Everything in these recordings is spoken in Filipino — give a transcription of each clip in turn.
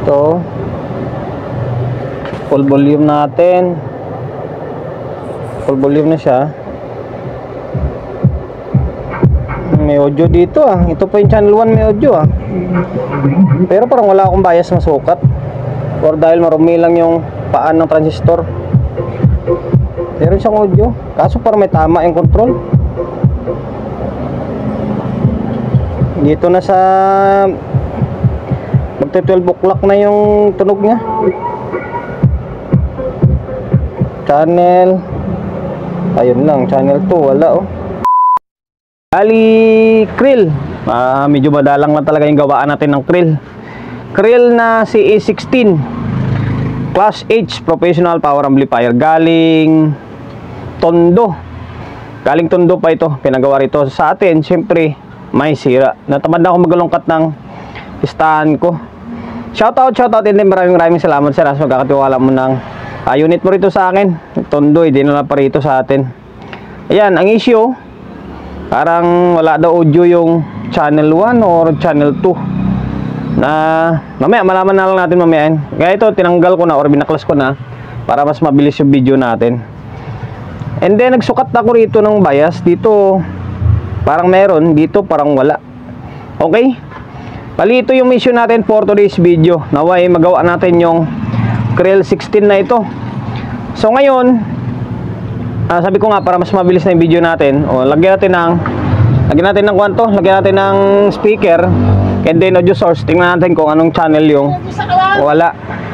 Ito, full volume natin. Full volume na siya. May audio dito ah. Ito pa yung channel 1, may audio ah. Pero parang wala akong bias masukat, or dahil marumi lang yung paan ng transistor. Meron siyang audio, kaso parang may tama yung control. Dito na sa magte 12 o'clock na yung tunog niya. Channel, ayun lang, channel 2 wala oh. Bali, krill. Medyo madalang lang talaga yung gawaan natin ng krill. Krill na CA16 Class H Professional Power Amplifier. Galing Tondo. Galing Tondo pa ito. Pinagawa rito sa atin. Siyempre, may sira. Natamad na ako magalungkat ng listahan ko. Shoutout and maraming salamat sa magkakatiwala mo ng unit mo rito sa akin. Tondo, hindi na pa rito sa atin. Ayan, ang issue, parang wala daw audio yung channel 1 or channel 2. Na mamaya malaman na lang natin mamaya. Kaya ito tinanggal ko na or binaklas ko na para mas mabilis yung video natin. And then nagsukat ako rito ng bias. Dito parang meron, dito parang wala. Okay? Bali ito yung mission natin for today's video. Naway magawa natin yung Krill 16 na ito. So ngayon, sabi ko nga para mas mabilis na yung video natin, lagyan natin ng kwanto, lagyan natin ng speaker and then audio source. Tingnan natin kung anong channel yung wala.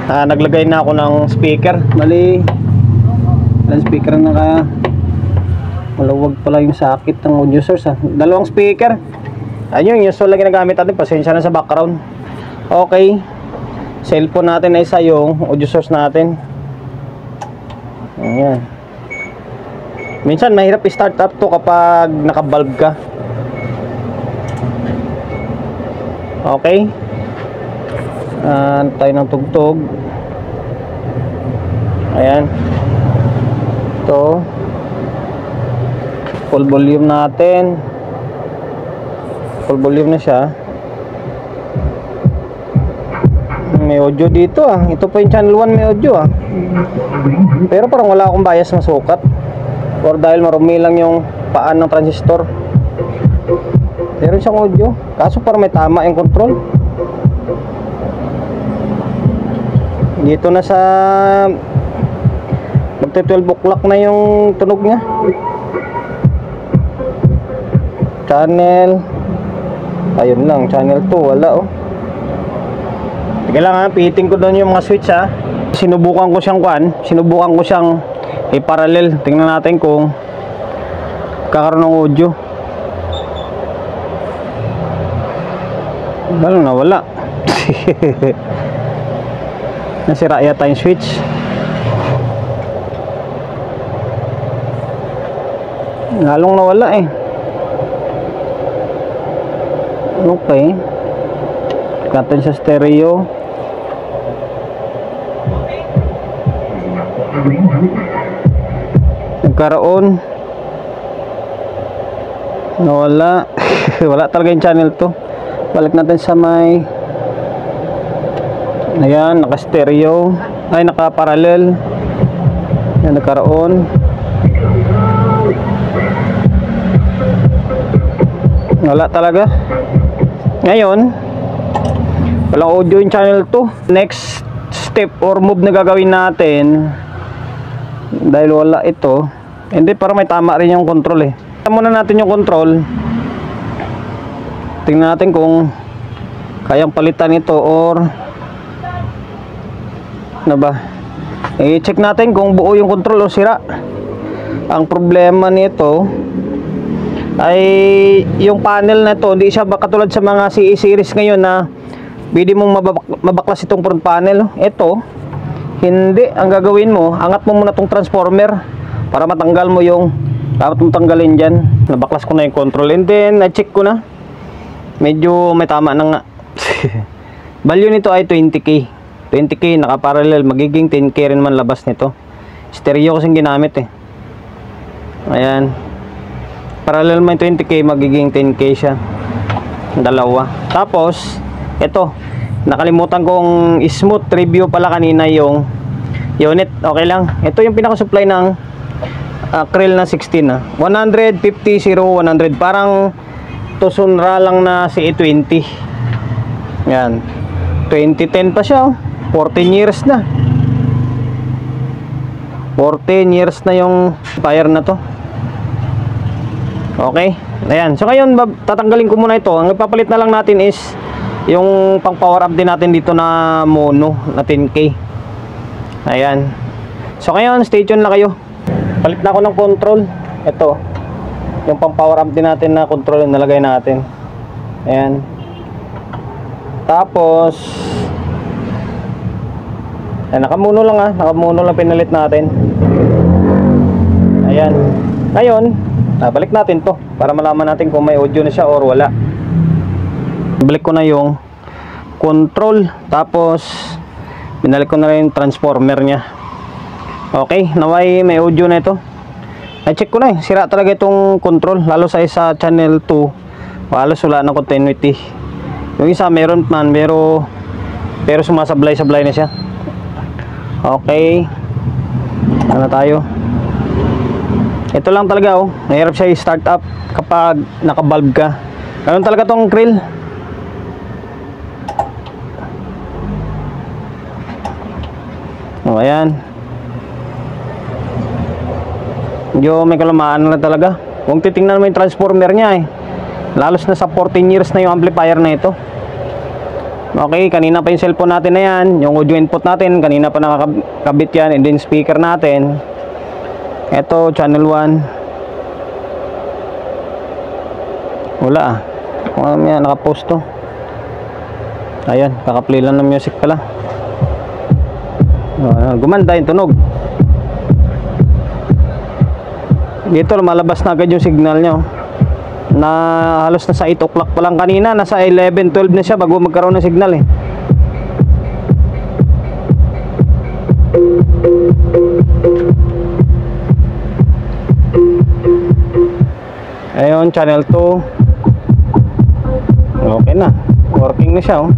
Naglagay na ako ng speaker. Bali ilang speaker na kaya malawag pala yung sakit ng audio source Dalawang speaker. Ayun yung usual lang ginagamit natin. Pasensya na sa background. Okay, cellphone natin na isa yung audio source natin. Ayan. Minsan mahirap i-start up to kapag naka-bulb ka. Okay. Tayo ng tugtog. Ayan. Ito. Full volume natin. Full volume na siya. May audio dito ah. Ito pa yung channel 1, may audio ah. Pero parang wala akong bias masukat, or dahil marumi lang yung paan ng transistor. Meron siyang audio, kaso parang may tama yung control. Dito na sa magte 12 o'clock na yung tunog niya. Channel, ayun lang, channel 2 wala oh. Teka lang ha, pihitin ko doon yung mga switch ha. Sinubukan ko siyang i-parallel. Tingnan natin kung kakaroon ng audio. Nawala. Nasira yata yung switch. Lalong nawala eh. Okay. Natin sa stereo. Nagkaroon. Nawala. Wala talaga yung channel to. Balik natin sa may. Ayan, naka-stereo. Ay, naka-parallel. Ayan, nagkaroon. Wala talaga. Ngayon, walang audio yung channel 2. Next step or move na gagawin natin, dahil wala ito, hindi, para may tama rin yung control eh. Muna natin yung control. Tingnan natin kung kayang palitan ito or ano ba. I-check natin kung buo yung control o sira. Ang problema nito ay yung panel na ito, hindi siya katulad sa mga CE series ngayon na pwede mong mabaklas itong front panel. Ito, hindi. Ang gagawin mo, angat mo muna itong transformer para matanggal mo yung dapat mong tanggalin dyan. Nabaklas ko na yung control and then na-check ko na. Medyo may tama na nga. Value nito ay 20k. 20k naka-parallel, magiging 10k rin man labas nito. Stereo kasing ginamit eh. Ayan. Parallel man 20k, magiging 10k siya. Dalawa. Tapos ito, Nakalimutan kong smooth review pala kanina yung unit. Okay lang. Ito yung pinaka-supply ng Krill na 16 150, 0, 100. Parang Tucson-Ra lang na CE20. Yan. 2010 pa siya, oh. 14 years na. 14 years na yung fire na to. Okay. Ayan. So ngayon, tatanggalin ko muna ito. Ang ipapalit na lang natin is yung pang power up din natin dito na mono na 10K. Ayan. So ngayon, stay tuned lang kayo. Palit na ako ng control. Ito. Yung pang power up din natin na control yung nalagay natin. Ayan. Tapos nakamuno lang nakamuno lang pinalit natin. Ayan. Ngayon, balik natin to para malaman natin kung may audio na siya or wala. Balik ko na yung control, tapos binalik ko na rin yung transformer nya. Okay, naway may audio na ito. I-check ko na sira talaga itong control, lalo sa isa channel 2. Halos wala ng continuity. Yung isa meron man, pero sumasablay-sablay na siya. Okay. Ano tayo? Ito lang talaga, oh. Mahirap siya i-start up kapag naka-valve ka. Ganun talaga tong Krill. Oh, ayan. Medyo may kalamaan na talaga. Kung titingnan mo yung transformer niya, lalos na sa 14 years na yung amplifier na ito. Okay, kanina pa yung cellphone natin na yan, yung audio input natin, kanina pa nakakabit yan, and then speaker natin. Ito, channel 1. Wala kung ano yan, nakapost to. Ayan, kakaplay lang ng music pala. Gumanda yung tunog. Dito, lumalabas na agad yung signal nyo. Na halos nasa 8 o'clock pa lang kanina, nasa 11, 12 na siya bago magkaroon ng signal Ayun, channel 2. Okay na, working na siya, oh.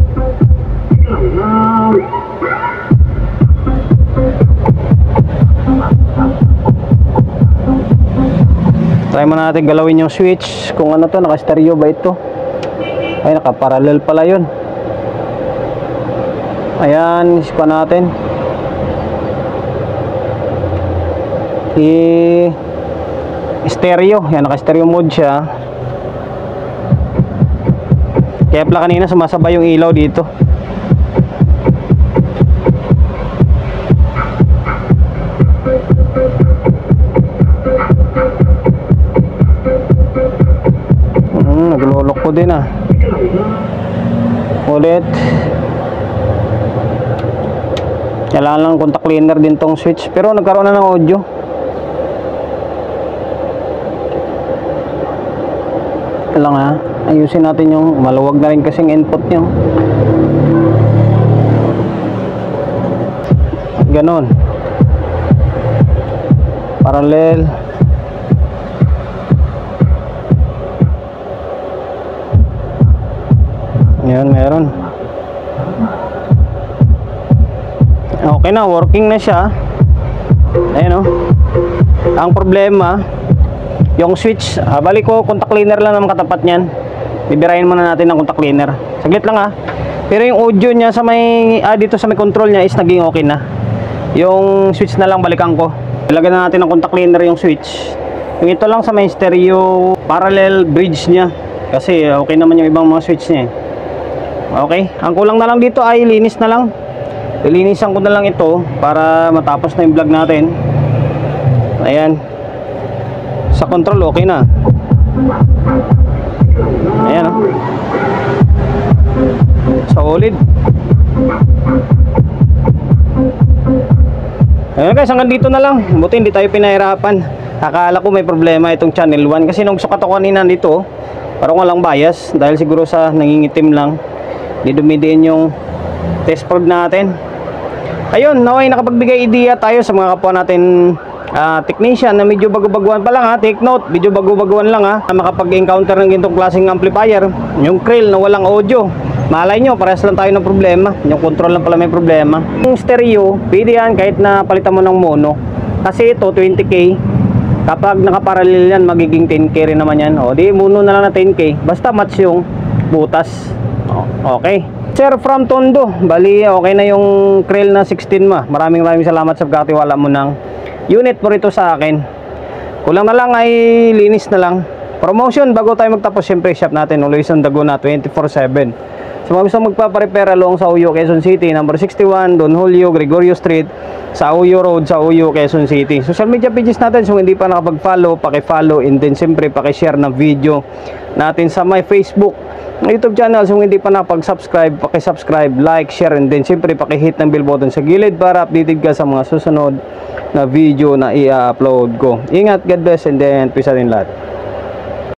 Try mo natin galawin yung switch. Kung ano to, naka-stereo ba ito? Ay, naka-parallel pala yun. Ayan, ispa natin. Stereo. Yan, naka-stereo mode siya. Kaya pala kanina sumasabay yung ilaw dito. Naglulok ko din ulit. Kailangan lang contact cleaner din tong switch, pero nagkaroon na ng audio. Kailangan ayusin natin yung maluwag na rin kasing input nyo. Ganon, parallel. Yan, meron. Okay na, working na siya. Ayan, oh. Ang problema, yung switch, balik ko, contact cleaner lang naman katapat niyan. Bibirahin muna natin ng contact cleaner. Saglit lang, Pero yung audio niya sa may, dito sa may control niya is naging okay na. Yung switch na lang balikan ko. Ilagay na natin ng contact cleaner yung switch. Yung ito lang sa may stereo parallel bridge niya. Kasi okay naman yung ibang mga switch niya. Okay, ang kulang na lang dito ay linis na lang. Lilinisan ko na lang ito para matapos na yung vlog natin. Ayan. Sa control okay na. Ayan, solid. Ayan guys, hanggang dito na lang. Buti hindi tayo pinahirapan. Akala ko may problema itong channel 1 kasi nung sukat ako kanina dito, parang walang bias dahil siguro sa nangingitim lang. Di dumidiin yung test probe natin. Ayun, naway nakapagbigay idea tayo sa mga kapwa natin technician na medyo bago-baguan pa lang Take note, medyo bago-baguan lang makapag-encounter ng ganitong klaseng amplifier, yung Krill na walang audio. Malay nyo, parehas lang tayo ng problema. Yung control lang pala may problema. Yung stereo, pwede yan kahit na palitan mo ng mono. Kasi ito, 20K. Kapag nakaparallel yan, magiging 10K rin naman yan. O, di mono na lang na 10K. Basta match yung butas. O, okay. Sir from Tondo, bali okay na yung Krill na 16 ma. Maraming salamat sa pagkatiwala mo ng unit mo rito sa akin. Kulang na lang ay linis na lang. Promotion bago tayo magtapos, syempre shop natin always on the go na 24/7. So mga gusto magpaparepair along sa Uyo, Quezon City, number 61, Don Julio, Gregorio Street, sa Uyo Road, sa Uyo, Quezon City. Social media pages natin, so hindi pa nakapag-follow, paki-follow, and then siyempre paki-share ng video natin sa my Facebook, YouTube channel. So hindi pa nakapag-subscribe, paki-subscribe, like, share, and then siyempre paki-hit ng bell button sa gilid para updated ka sa mga susunod na video na i-upload ko. Ingat, God bless, and then peace out in lahat.